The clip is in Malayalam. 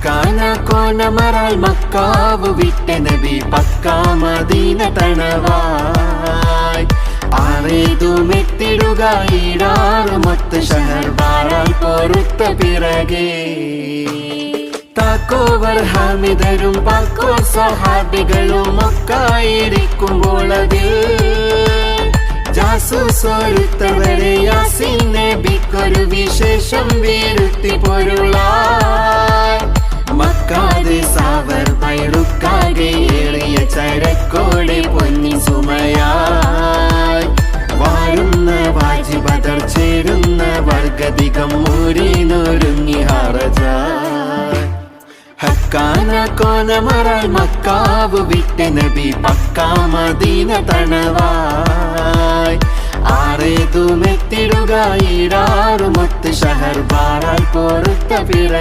ഹക്കാന കോനമറാൽ മക്കാവ് വിട്ട നബി പക്കാ മദീന തണവായി ആറേതുമെത്തിടുക ഈടാറുമൊത്ത് ഷഹർ ബാറാൽ പൊറുത്ത പിറകെ താക്കോവർ ഹാമിദരും പാക്കോ സഹാബികളും ഒക്കായിരിക്കുമ്പോൾ അതിൽ ജാസൂസൊരുത്തവരെ യാസീൻ നബിക്കൊരു വിശേഷം വീരുത്തി പൊരുളായി മക്കാതെ സാവർ പൈടുക്കാകെ ഏറിയ ചരക്കോടെ പൊന്നി സുമയായി വാഴുന്ന വാജി ബദർ ചേരുന്ന വർഗധികം മൂരിനൊരുങ്ങി ഹറജായി ഹക്കാന കോനമറാൽ മക്കാവ് വിട്ട നബി പക്കാ മദീന തണവായി ആറേതുമെത്തിടുക ഈടാറുമൊത്ത് ഷഹർ ബാറാൽ പൊറുത്ത പിറ